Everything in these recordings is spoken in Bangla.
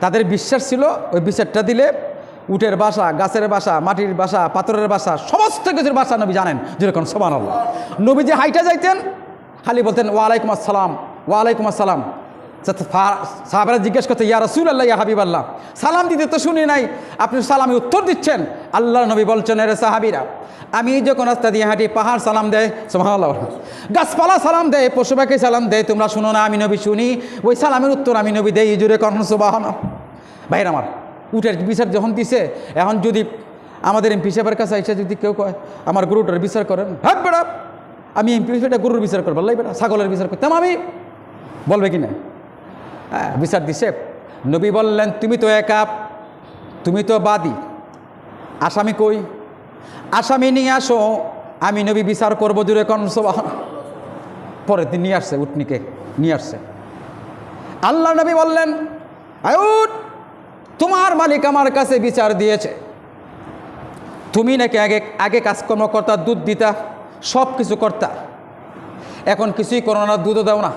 তাদের বিশ্বাস ছিল ওই বিচারটা দিলে উটের বাসা, গাছের বাসা, মাটির বাসা, পাথরের বাসা, সমস্ত কিছুর বাসা নবী জানেন। যেরকম সুবহানাল্লাহ। নবী যে হাইটা যাইতেন খালি বলতেন ওয়ালাইকুম আসসালাম, ওয়ালাইকুম আসসালাম। সাহাবারা জিজ্ঞেস করতে ইয়া রাসূলুল্লাহ, ইয়া হাবিবাল্লাহ, সালাম দিতে তো শুনি নাই, আপনি সালামে উত্তর দিচ্ছেন। আল্লাহর নবী বলছেন, রে সাহাবীরা, আমি যখন রাস্তা দিয়ে হাঁটি পাহাড় সালাম দেয়, সুবহানাল্লাহ, গাছপালা সালাম দেয়, পশু পাখি সালাম দেয়, তোমরা শুনো না? আমি নবী শুনি। ওই সালামের উত্তর আমি নবী দেই। জুড়ে কখন সুবহানাল্লাহ। ভাইরা আমার, উটের বিচার যখন দিছে, এখন যদি আমাদের এমপি সাহেবের কাছে এসে যদি কেউ কয় আমার গরুটার বিচার করেন, হ্যাঁ বেড়া আমি এমপি সেটা গরুর বিচার করবো, আল্লাহ বেড়া ছাগলের বিচার করতাম আমি, বলবে কি না? হ্যাঁ, বিচার দিছে। নবী বললেন, তুমি তো একা, তুমি তো বাদী, আসামি কই? আসামি নিয়ে আসো, আমি নবী বিচার করবো। দূরে কোন সুবহানাল্লাহ। পরের দিন নিয়ে আসছে, উটনিকে নিয়ে আসছে। আল্লাহ নবী বললেন, উট, তোমার মালিক আমার কাছে বিচার দিয়েছে, তুমি নাকি আগে কাজকর্ম করতা, দুধ দিতা, সব কিছু করতা, এখন কিছুই করো না, দুধও দাও না।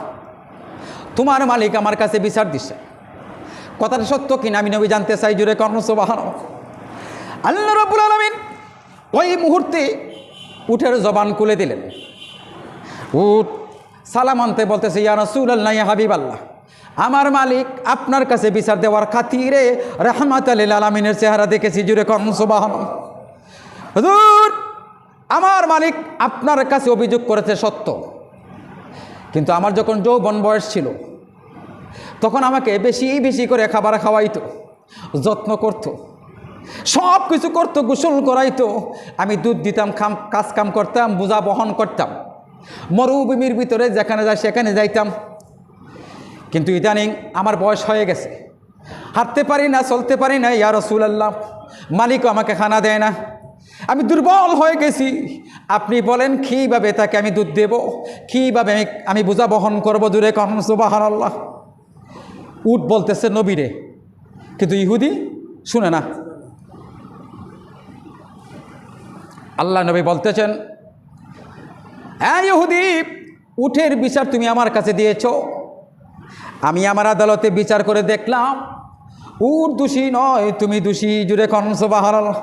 তোমার মালিক আমার কাছে বিচার দিচ্ছে, কথাটা সত্য কিনা আমি নবী জানতে চাই। জুড়ে কর্ণ সুবহানাল্লাহ। আল্লাহ রাব্বুল আলামিন ওই মুহূর্তে উটের জবান খুলে দিলেন। উট সালাম আনতে বলতেছে, ইয়া রাসূলুল্লাহ, ইয়া হাবিবাল্লাহ, আমার মালিক আপনার কাছে বিচার দেওয়ার খাতিরে রাহমাতাল লিল আলামিনের চেহারা দেখেছি। জুড়ে কর্ণ সুবহানাল্লাহ। হুজুর, আমার মালিক আপনার কাছে অভিযোগ করেছে সত্য, কিন্তু আমার যখন যৌবন বয়স ছিল তখন আমাকে বেশি বেশি করে খাবার খাওয়াইতো, যত্ন করতো, সব কিছু করতো, গোসল করাইতো, আমি দুধ দিতাম, কাজ কাম করতাম, বোঝা বহন করতাম, মরুভূমির ভিতরে যেখানে যাই সেখানে যাইতাম। কিন্তু ইদানিং আমার বয়স হয়ে গেছে, হাঁটতে পারি না, চলতে পারি না, ইয়া রাসূলুল্লাহ, মালিকও আমাকে খানা দেয় না, আমি দুর্বল হয়ে গেছি। আপনি বলেন কীভাবে তাকে আমি দুধ দেব, কীভাবে আমি বোঝা বহন করবো? দূরে কখন সুবহানাল্লাহ। উট বলতেছে নবীরে, কিন্তু ইহুদি শুনে না। আল্লাহ নবী বলতেছেন, হ্যাঁ ইহুদি, উটের বিচার তুমি আমার কাছে দিয়েছ, আমি আমার আদালতে বিচার করে দেখলাম উট দোষী নয়, তুমি দোষী। জুড়ে কন সুবহানাল্লাহ।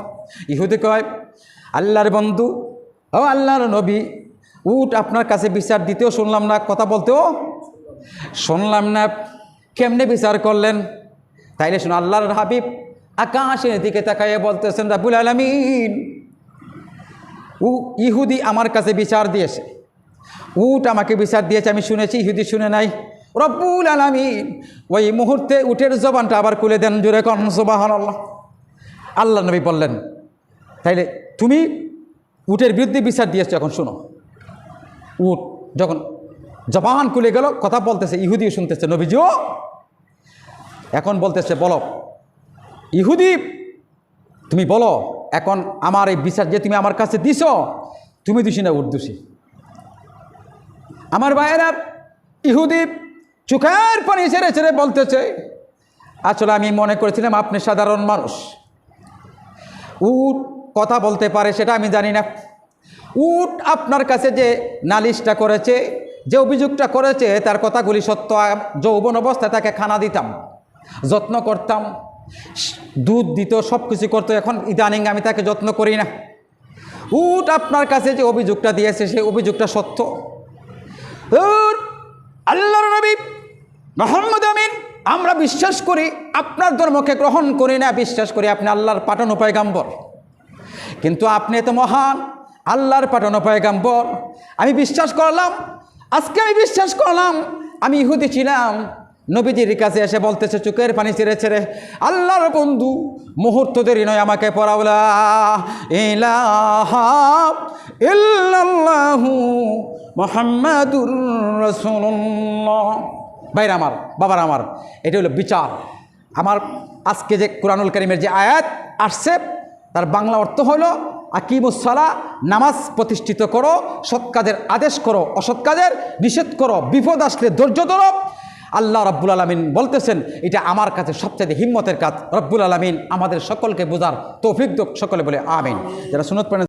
ইহুদি কয়, আল্লাহর বন্ধু, ও আল্লাহর নবী, উট আপনার কাছে বিচার দিতেও শুনলাম না, কথা বলতেও শুনলাম না, কেমনে বিচার করলেন? তাইলে শুনো, আল্লাহর হাবিব আকাশের দিকে তাকাইয়ে বলতেছেন, রাব্বুল আলামিন, ইহুদি আমার কাছে বিচার দিয়েছে, উট আমাকে বিচার দিয়েছে, আমি শুনেছি, ইহুদি শুনে নাই। রব্বুল আলামিন ওই মুহূর্তে উটের জবানটা আবার খুলে দেন। জোরে কন সুবহানাল্লাহ। আল্লাহ নবী বললেন, তাইলে তুমি উটের বিরুদ্ধে বিচার দিয়েছো, এখন শোনো। উট যখন জবান খুলে গেল, কথা বলতেছে, ইহুদিও শুনতেছে, নবীজিও এখন বলতেছে, বলো ইহুদি, তুমি বলো এখন আমার এই বিচার যে তুমি আমার কাছে দিছ, তুমি দোষী না উট দোষী? আমার ভাইয়েরা, ইহুদি চোখের পানি ছেড়ে ছেড়ে বলতেছে, আসলে আমি মনে করেছিলাম আপনি সাধারণ মানুষ, উট কথা বলতে পারে সেটা আমি জানি না। উট আপনার কাছে যে নালিশটা করেছে, যে অভিযোগটা করেছে, তার কথাগুলি সত্য। যৌবন অবস্থায় তাকে খানা দিতাম, যত্ন করতাম, দুধ দিত, সব কিছু করতো। এখন ইদানিং আমি তাকে যত্ন করি না। উট আপনার কাছে যে অভিযোগটা দিয়েছে সেই অভিযোগটা সত্য। আল্লাহর নবী মুহাম্মদ আমিন, আমরা বিশ্বাস করি, আপনার ধর্মকে গ্রহণ করি না, বিশ্বাস করি আপনি আল্লাহর পাঠানো পয়গাম্বর, কিন্তু আপনি এত মহান, আল্লাহর পাঠানো পয়গাম্বর। আমি বিশ্বাস করলাম, আজকে আমি বিশ্বাস করলাম আমি ইহুদি ছিলাম। নবীজির কাছে এসে বলতেছে চোখের পানি ছেড়ে ছেড়ে, আল্লাহর বন্ধু, মুহূর্ত দেরি নয়, আমাকে পড়াও লা ইলাহা ইল্লাল্লাহু মুহাম্মাদুর রাসূলুল্লাহ। ভাইরা আমার, বাবার আমার, এটা হলো বিচার। আমার আজকে যে কুরআনুল কারীমের যে আয়াত আসছে, তার বাংলা অর্থ হলো আকিমুস সালাহ, নামাজ প্রতিষ্ঠিত করো, সৎ কাজের আদেশ করো, অসৎ কাজের নিষেধ করো, বিপদ আসলে ধৈর্য ধরো। আল্লাহ রাব্বুল আলামিন বলতেছেন, এটা আমার কাছে সবচেয়ে হিম্মতের কাজ। রব্বুল আলামিন আমাদের সকলকে বোঝার তৌফিক দাও, সকলে বলে আমিন। যারা সুন্নাত পড়েন